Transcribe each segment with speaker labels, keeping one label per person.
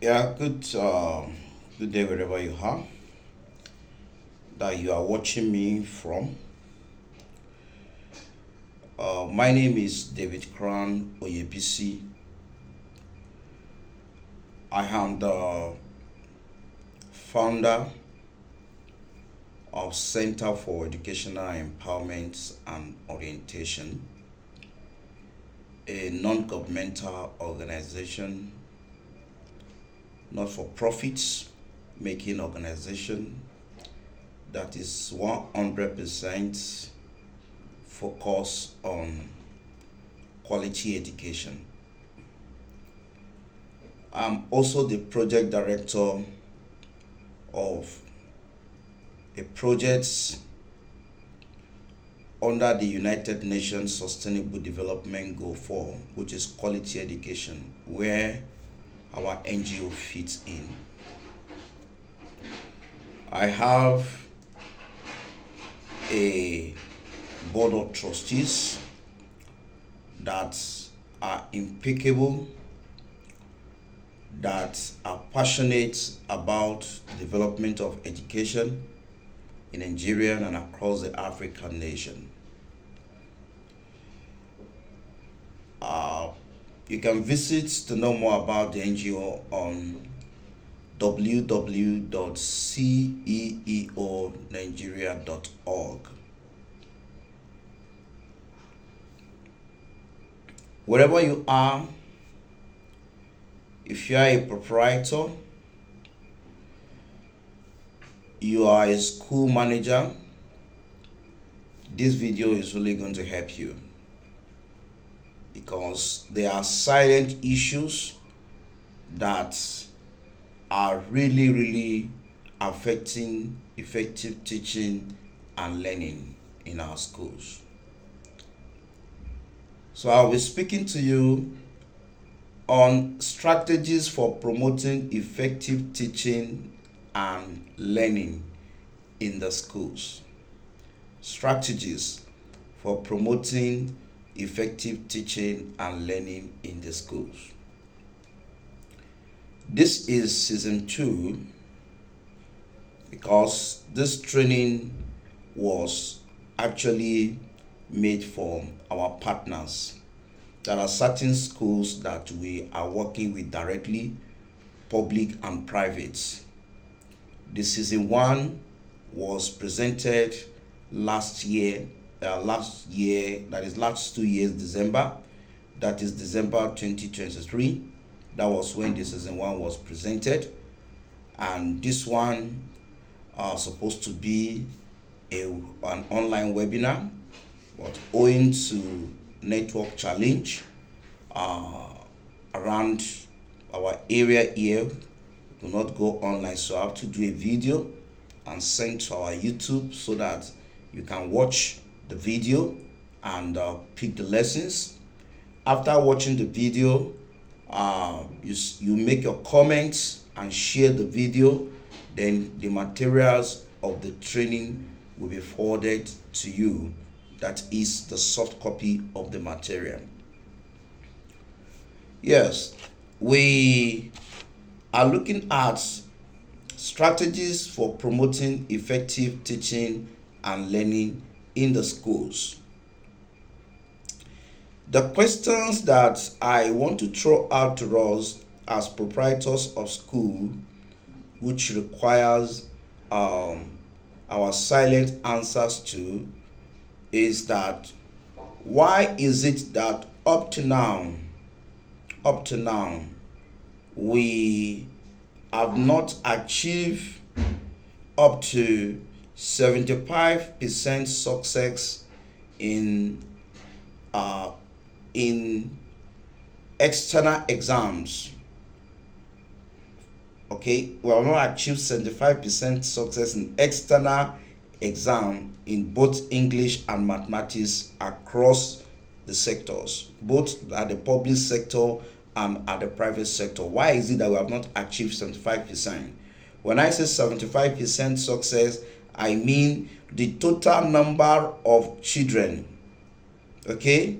Speaker 1: Yeah, good day wherever you are that you are watching me from. My name is David Kran Oyebisi. I am the founder of Center for Educational Empowerment and Orientation, a non-governmental organization, not for profits making organization that is 100% focused on quality education. I'm also the project director of a project under the United Nations Sustainable Development Goal 4, which is quality education, where our NGO fits in. I have a board of trustees that are impeccable, that are passionate about the development of education in Nigeria and across the African nation. You can visit to know more about the NGO on www.ceeonigeria.org. Wherever you are, if you are a proprietor, you are a school manager, this video is really going to help you, because there are silent issues that are really affecting effective teaching and learning in our schools. So I'll be speaking to you on strategies for promoting effective teaching and learning in the schools. Strategies for promoting effective teaching and learning in the schools. This is season 2 because this training was actually made for our partners. There are certain schools that we are working with directly, public and private. The season 1 was presented last year, that is last 2 years, December, that is December 2023. That was when the season 1 was presented. And this one supposed to be an online webinar, but owing to network challenge around our area here, do not go online, so I have to do a video and send to our YouTube so that you can watch the video and pick the lessons. After watching the video, you make your comments and share the video, then the materials of the training will be forwarded to you. That is the soft copy of the material. Yes, we are looking at strategies for promoting effective teaching and learning in the schools. The questions that I want to throw out to us as proprietors of school, which requires our silent answers to, is that why is it that up to now we have not achieved up to 75% success in external exams? Okay, we have not achieved 75% success in external exam in both English and mathematics across the sectors, both at the public sector and at the private sector. Why is it that we have not achieved 75%? When I say 75% success, I mean the total number of children, okay,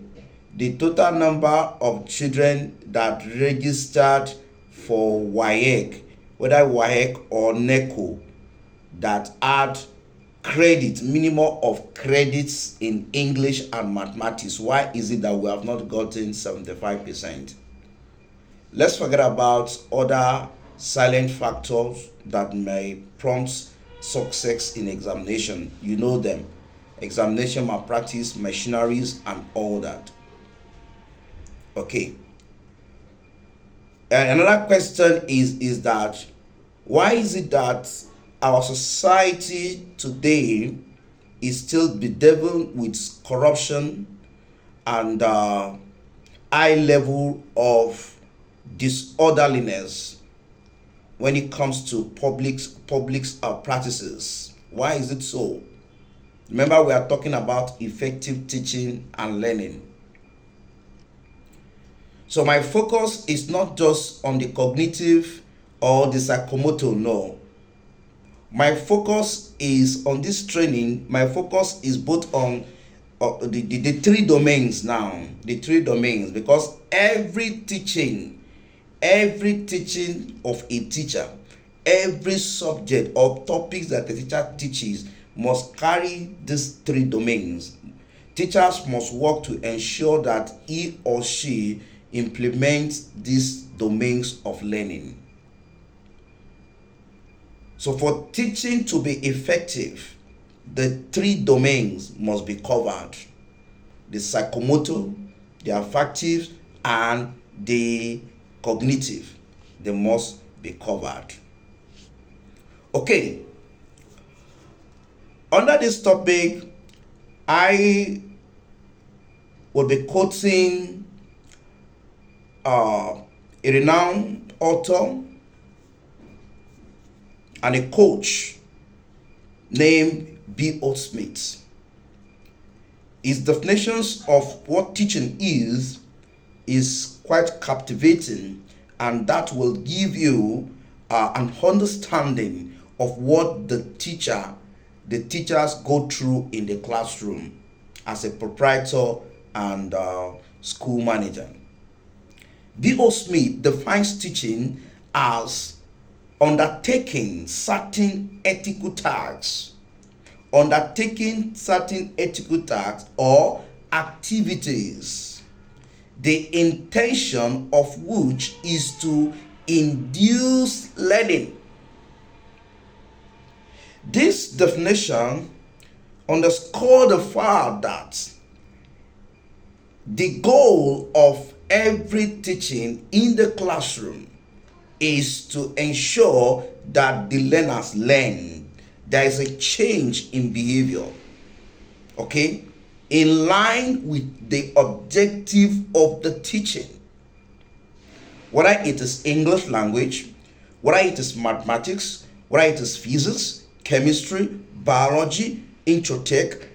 Speaker 1: the total number of children that registered for WAEC, whether WAEC or NECO, that add credit, minimum of credits in English and mathematics. Why is it that we have not gotten 75%? Let's forget about other silent factors that may prompt success in examination. You know them: examination malpractice, machineries, and all that. Okay. And another question is that why is it that our society today is still bedeviled with corruption and high level of disorderliness when it comes to public practices? Why is it so? Remember, we are talking about effective teaching and learning. So my focus is not just on the cognitive or the psychomotor, no. My focus is on this training. My focus is both on the three domains now. The three domains, because every teaching of a teacher, every subject or topics that the teacher teaches must carry these three domains. Teachers must work to ensure that he or she implements these domains of learning. So for teaching to be effective, the three domains must be covered: the psychomotor, the affective, and the cognitive. They must be covered. Okay. Under this topic, I will be quoting a renowned author and a coach named B.O. Smith. His definitions of what teaching is quite captivating, and that will give you an understanding of what the teachers go through in the classroom as a proprietor and school manager. B.O. Smith defines teaching as undertaking certain ethical tasks or activities, the intention of which is to induce learning. This definition underscores the fact that the goal of every teaching in the classroom is to ensure that the learners learn. There is a change in behavior, okay, in line with the objective of the teaching. Whether it is English language, whether it is mathematics, whether it is physics, chemistry, biology, introtech,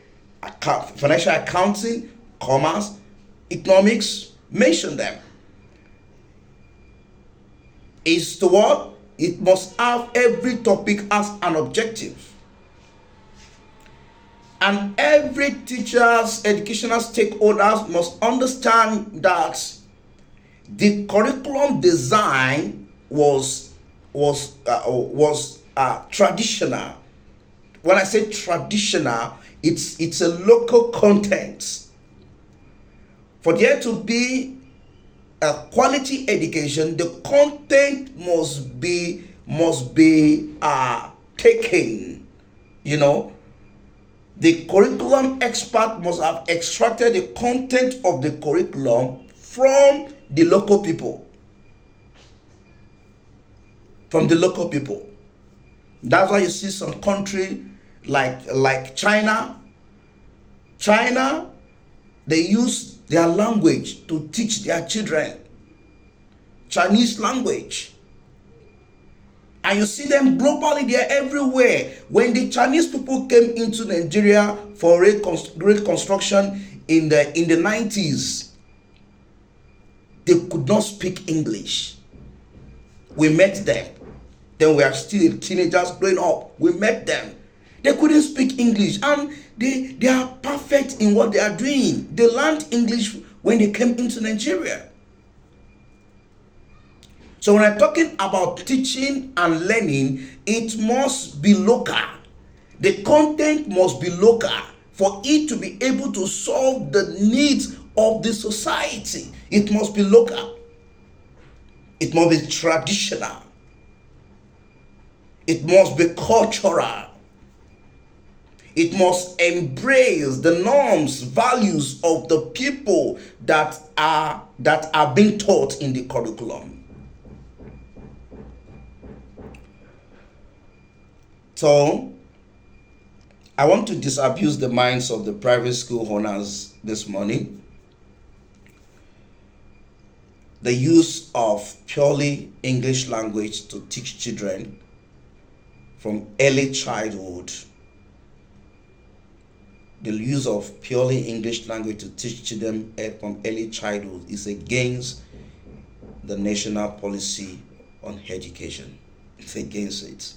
Speaker 1: financial accounting, commerce, economics, mention them. Is to what? It must have every topic as an objective. And every teacher's educational stakeholders must understand that the curriculum design was traditional. When I say traditional, it's a local content. For there to be a quality education, the content must be taken. The curriculum expert must have extracted the content of the curriculum from the local people. That's why you see some country like China, they use their language to teach their children, Chinese language. And you see them globally, they're everywhere. When the Chinese people came into Nigeria for reconstruction in the 90s, they could not speak English. We met them. Then we are still teenagers growing up. We met them. They couldn't speak English, and they are perfect in what they are doing. They learned English when they came into Nigeria. So when I'm talking about teaching and learning, it must be local. The content must be local for it to be able to solve the needs of the society. It must be local. It must be traditional. It must be cultural. It must embrace the norms, values of the people that are being taught in the curriculum. So, I want to disabuse the minds of the private school owners this morning. The use of purely English language to teach children from early childhood. The use of purely English language to teach children from early childhood is against the national policy on education. It's against it.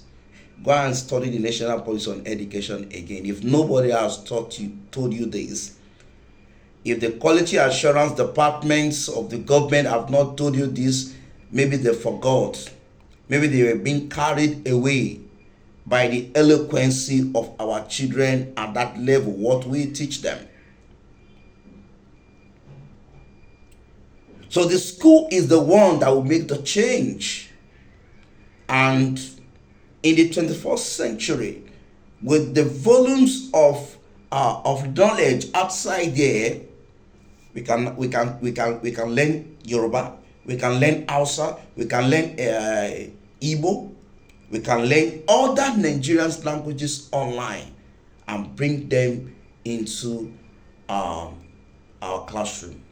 Speaker 1: Go and study the national policy on education again. If nobody has told you this, if the quality assurance departments of the government have not told you this, maybe they forgot. Maybe they were being carried away by the eloquency of our children at that level, what we teach them. So the school is the one that will make the change. And in the 21st century, with the volumes of knowledge outside there, we can learn Yoruba, we can learn Hausa, we can learn Igbo, we can learn other Nigerian languages online and bring them into our classroom.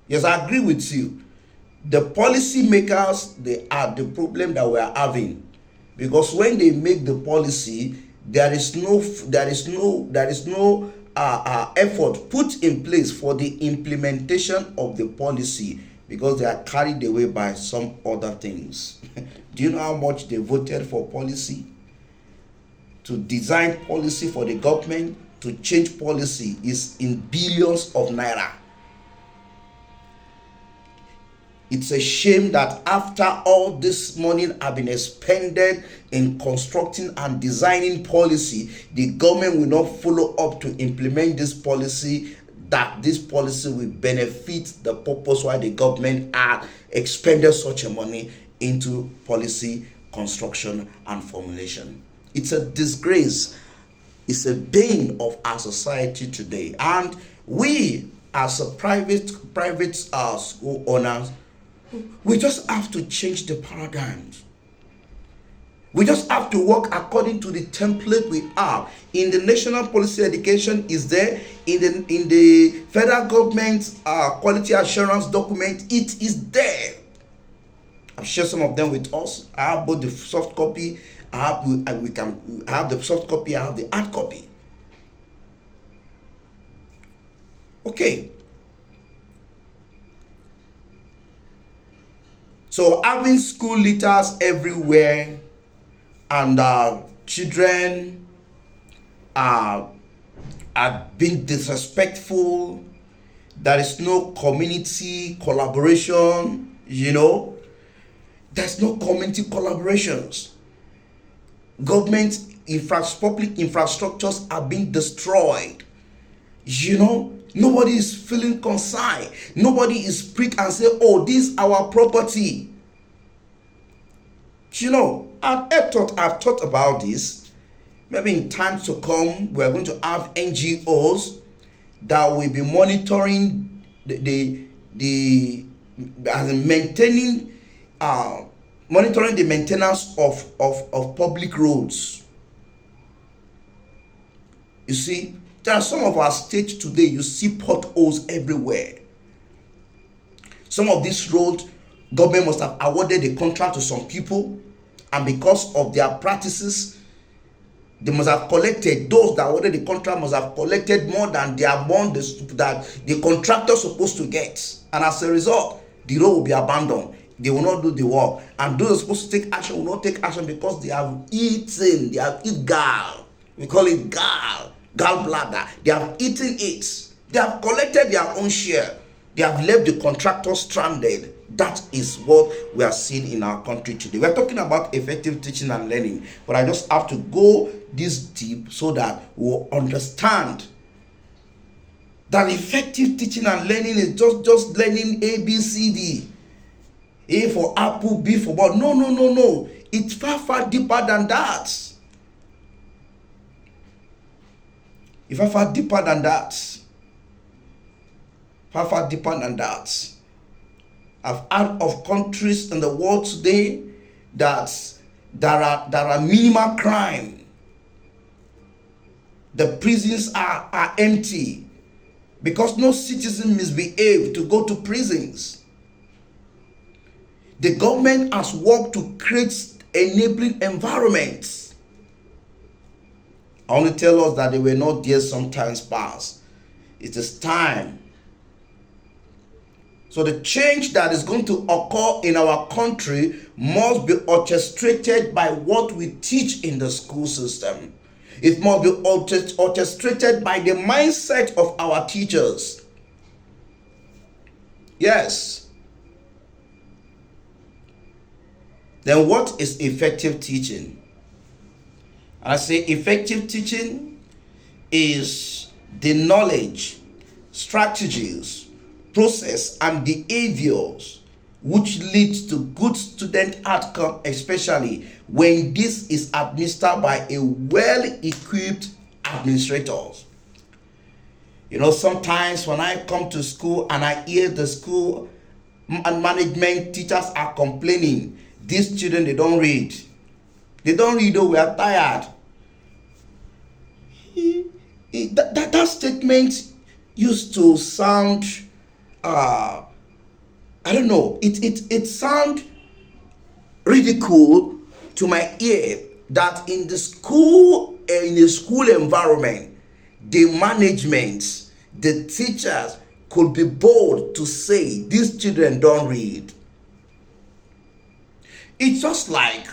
Speaker 1: Yes, I agree with you. The policy makers, they are the problem that we are having, because when they make the policy, there is no effort put in place for the implementation of the policy, because they are carried away by some other things. Do you know how much they voted for policy? To design policy for the government, to change policy, is in billions of naira. It's a shame that after all this money have been expended in constructing and designing policy, the government will not follow up to implement this policy, that this policy will benefit the purpose why the government had expended such a money into policy construction and formulation. It's a disgrace. It's a bane of our society today. And we, as a private school owners, we just have to change the paradigms. We just have to work according to the template we have. In the national policy education is there, in the federal government quality assurance document, it is there. I've shared some of them with us. I have both the soft copy, I have the soft copy, I have the hard copy. Okay. So having school litters everywhere, and children are being disrespectful, there is no community collaboration, there's no community collaborations. Government public infrastructures are being destroyed. Nobody is feeling concerned. Nobody is pricked and say, oh, this is our property. I've thought about this. Maybe in times to come, we're going to have NGOs that will be monitoring monitoring the maintenance of public roads. You see, there are some of our states today, you see potholes everywhere. Some of these roads, government must have awarded a contract to some people, and because of their practices, they must have collected, those that awarded the contract must have collected more than the amount that the contractor is supposed to get. And as a result, the road will be abandoned. They will not do the work. And those supposed to take action will not take action because they have eaten gall. We call it gallbladder. They have eaten it. They have collected their own share. They have left the contractor stranded. That is what we are seeing in our country today. We're talking about effective teaching and learning, but I just have to go this deep so that we'll understand that effective teaching and learning is just learning A, B, C, D. A for apple, B for ball. No. It's far deeper than that. It's far deeper than that. Far deeper than that. I've heard of countries in the world today that there are minimal crime. The prisons are empty because no citizen misbehaved to go to prisons. The government has worked to create enabling environments. I want to tell us that they were not there sometimes past. It is time. So the change that is going to occur in our country must be orchestrated by what we teach in the school system. It must be orchestrated by the mindset of our teachers. Yes. Then what is effective teaching? And I say effective teaching is the knowledge, strategies, process and behaviors which leads to good student outcome, especially when this is administered by a well-equipped administrators. Sometimes when I come to school and I hear the school and management teachers are complaining, these children, they don't read. They don't read, oh, we are tired. That statement used to sound I don't know, it sound ridicule to my ear that in a school environment, the management, the teachers could be bold to say these children don't read. It's just like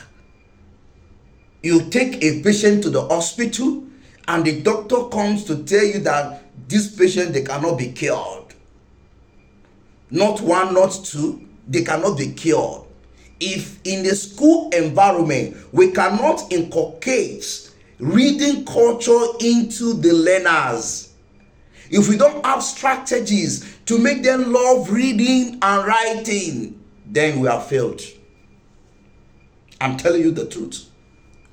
Speaker 1: you take a patient to the hospital and the doctor comes to tell you that this patient, they cannot be cured. Not one, not two, they cannot be cured. If in the school environment we cannot inculcate reading culture into the learners, if we don't have strategies to make them love reading and writing, then we have failed. I'm telling you the truth.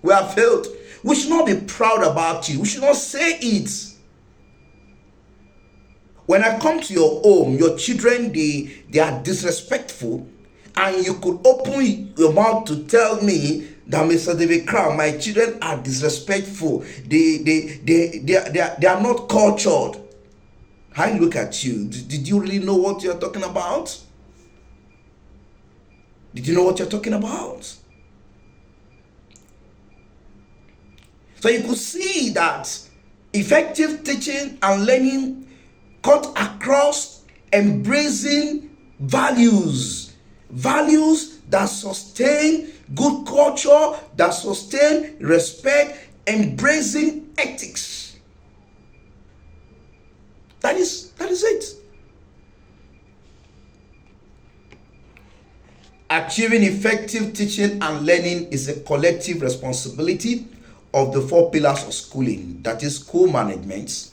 Speaker 1: We have failed. We should not be proud about it. We should not say it. When I come to your home, your children, they are disrespectful, and you could open your mouth to tell me that, Mr. David Crown, my children are disrespectful. They are not cultured. I look at you. Did you really know what you're talking about? Did you know what you're talking about? So you could see that effective teaching and learning cut across embracing values that sustain good culture, that sustain respect, embracing ethics. That is it. Achieving effective teaching and learning is a collective responsibility of the 4 pillars of schooling, that is school management,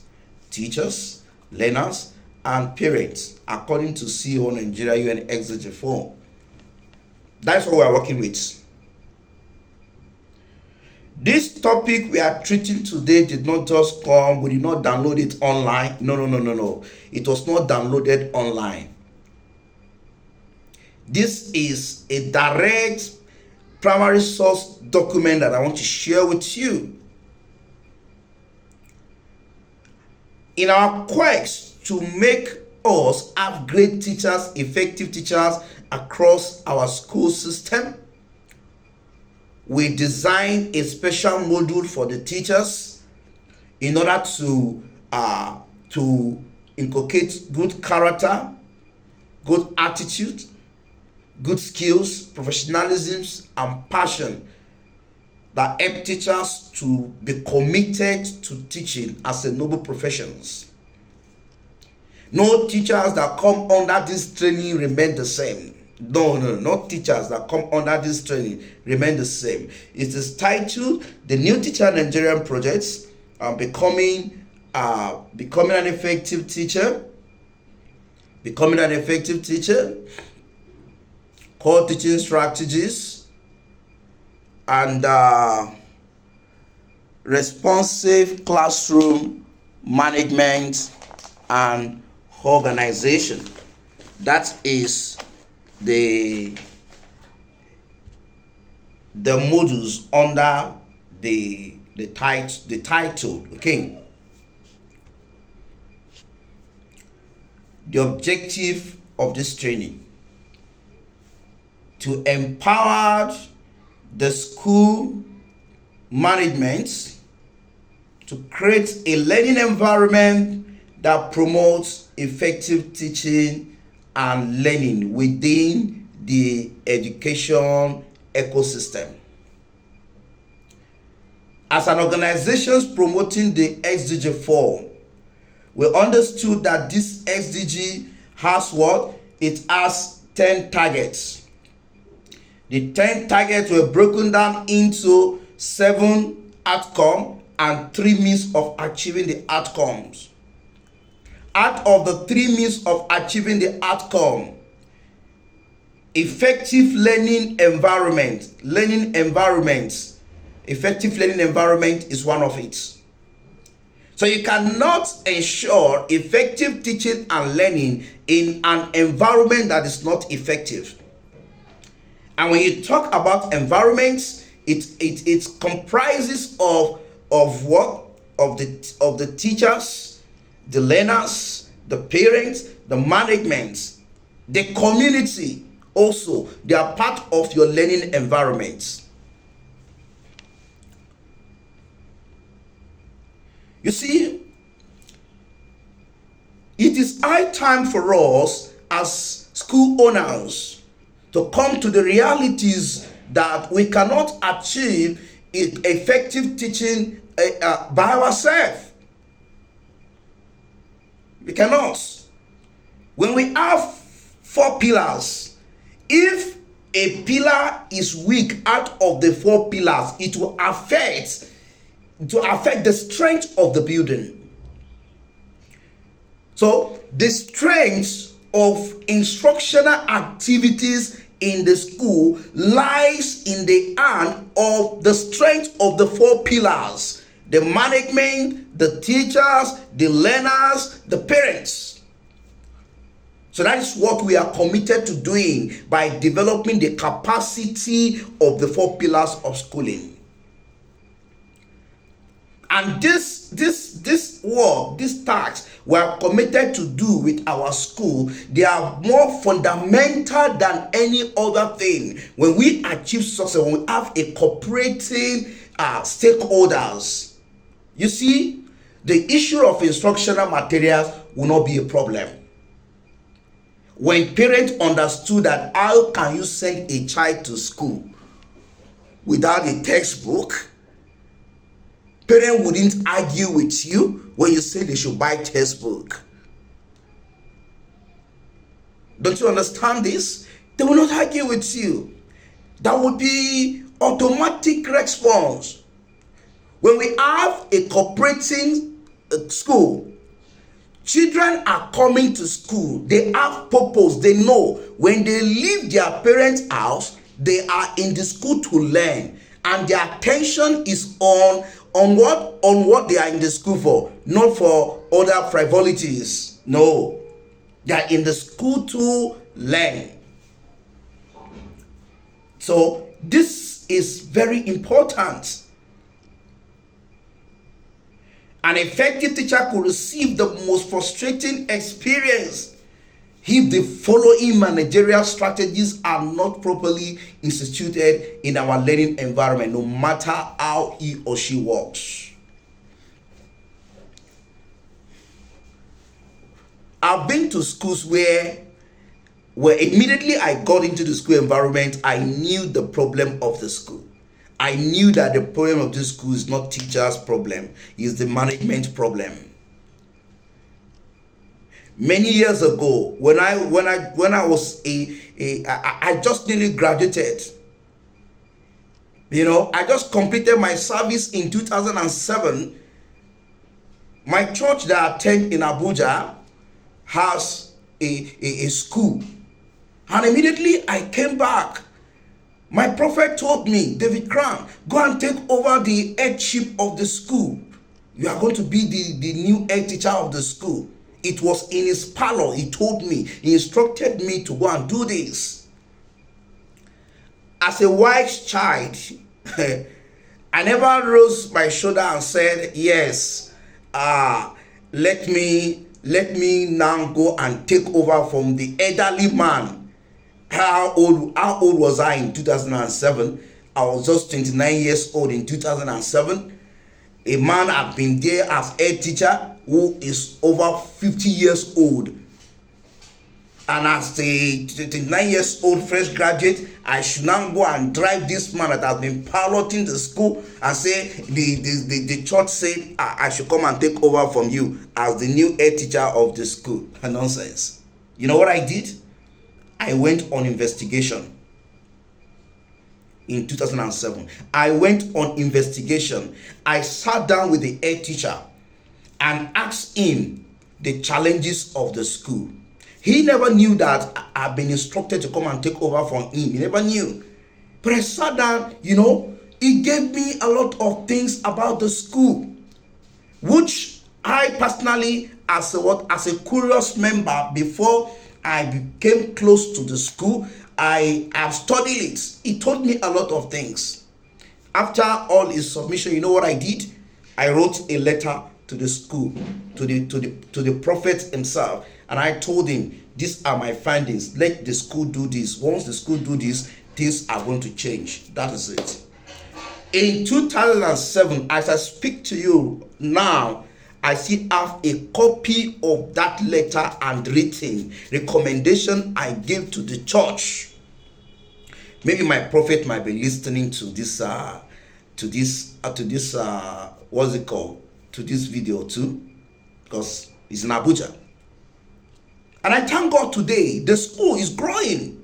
Speaker 1: teachers, learners, and parents, according to CEO Nigeria UN Executive Forum. That's what we are working with. This topic we are treating today did not just come, we did not download it online. No. It was not downloaded online. This is a direct primary source document that I want to share with you. In our quest to make us have great teachers, effective teachers across our school system, we designed a special module for the teachers in order to inculcate good character, good attitude, good skills, professionalism, and passion that help teachers to be committed to teaching as a noble professions. No teachers that come under this training remain the same. No, no, not teachers that come under this training remain the same. It is titled the New Teacher Nigerian Projects, becoming an effective teacher, core teaching strategies, and responsive classroom management and organization. That is the modules under the title. Okay. The objective of this training: to empower the school management to create a learning environment that promotes effective teaching and learning within the education ecosystem. As an organization promoting the SDG 4, we understood that this SDG has what? It has 10 targets. The 10 targets were broken down into 7 outcomes and 3 means of achieving the outcomes. Out of the 3 means of achieving the outcome, effective learning environment is one of it. So you cannot ensure effective teaching and learning in an environment that is not effective. And when you talk about environments, it comprises of what? Of the teachers, the learners, the parents, the management, the community also. They are part of your learning environment. You see, it is high time for us as school owners to come to the realities that we cannot achieve effective teaching by ourselves. We cannot. When we have 4 pillars, if a pillar is weak out of the 4 pillars, it will affect the strength of the building. So the strength of instructional activities in the school lies in the hand of the strength of the 4 pillars: the management, the teachers, the learners, the parents. So that is what we are committed to doing by developing the capacity of the 4 pillars of schooling. And this work, this task we are committed to do with our school, they are more fundamental than any other thing. When we achieve success, when we have a cooperating stakeholders, you see, the issue of instructional materials will not be a problem. When parents understood that how can you send a child to school without a textbook, parents wouldn't argue with you when you say they should buy textbook. Don't you understand this? They will not argue with you. That would be automatic response. When we have a cooperating school, children are coming to school. They have purpose. They know when they leave their parents' house, they are in the school to learn, and their attention is on what they are in the school for, not for other frivolities. No, they are in the school to learn. So this is very important. An effective teacher could receive the most frustrating experience if the following managerial strategies are not properly instituted in our learning environment, no matter how he or she works. I've been to schools where immediately I got into the school environment, I knew the problem of the school. I knew that the problem of this school is not teachers' problem, it's the management problem. many years ago, when I was I just nearly graduated. You know, I just completed my service in 2007. My church that I attend in Abuja has a school. And immediately I came back. My prophet told me, David Crown, go and take over the headship of the school. You are going to be the new head teacher of the school. It was in his parlor. He told me, he instructed me to go and do this. As a wise child, I never rose my shoulder and said, yes, let me now go and take over from the elderly man. How old was I in 2007? I was just 29 years old in 2007. A man had been there as head teacher who is over 50 years old. And as a 29 years old fresh graduate, I should now go and drive this man that has been piloting the school and say, the church said I should come and take over from you as the new head teacher of the school. Nonsense. You know what I did? I went on investigation in 2007. I went on investigation. I sat down with the head teacher and asked him the challenges of the school. He never knew that I've been instructed to come and take over from him. He never knew. But I sat down, you know, he gave me a lot of things about the school, which I personally, as a curious member, before I became close to the school, I have studied it. He told me a lot of things. After all his submission, you know what I did? I wrote a letter to the school, to the prophet himself, and I told him, these are my findings. Let the school do this. Once the school do this, things are going to change. That is it. In 2007, as I speak to you now, I still have a copy of that letter and written recommendation I gave to the church. Maybe my prophet might be listening to this what's it called, to this video too, because he's in Abuja. And I thank God today the school is growing.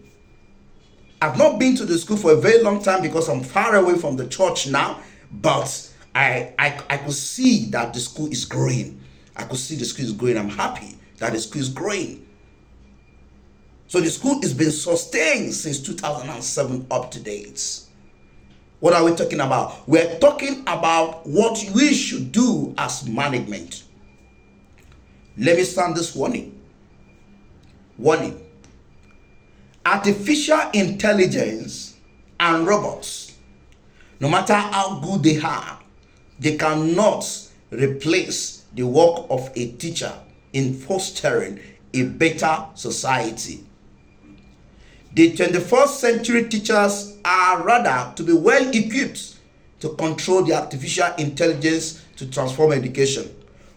Speaker 1: I've not been to the school for a very long time because I'm far away from the church now, but I could see that the school is growing. I could see the school is growing. I'm happy that the school is growing. So the school has been sustained since 2007 up to date. What are we talking about? We're talking about what we should do as management. Let me sound this warning. Warning. Artificial intelligence and robots, no matter how good they are, they cannot replace the work of a teacher in fostering a better society. The 21st century teachers are rather to be well equipped to control the artificial intelligence to transform education.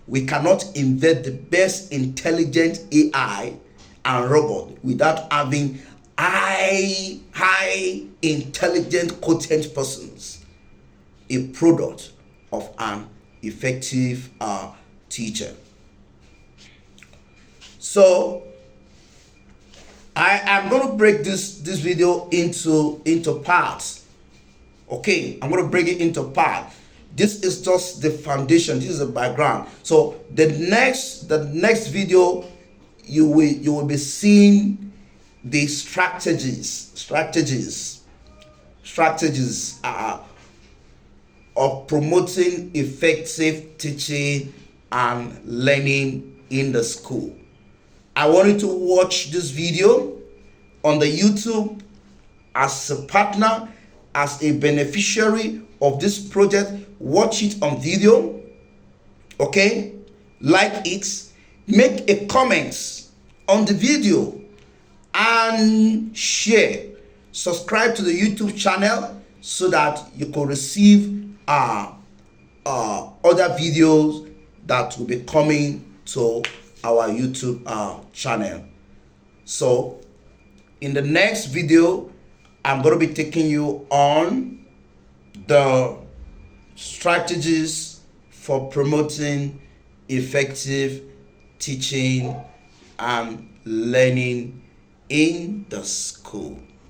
Speaker 1: We cannot invent the best intelligent AI and robot without having high intelligent quotient persons, a product of an effective teacher. So I am going to break this video into parts. Okay, I'm going to break it into parts. This is just the foundation. This is the background. So the next video, you will be seeing the strategies of promoting effective teaching and learning in the school. I want you to watch this video on the YouTube as a partner, as a beneficiary of this project. Watch it on video. Okay, like it, make a comment on the video and share. Subscribe to the YouTube channel so that you can receive other videos that will be coming to our YouTube channel. So in the next video, I'm going to be taking you on the strategies for promoting effective teaching I'm learning in the school.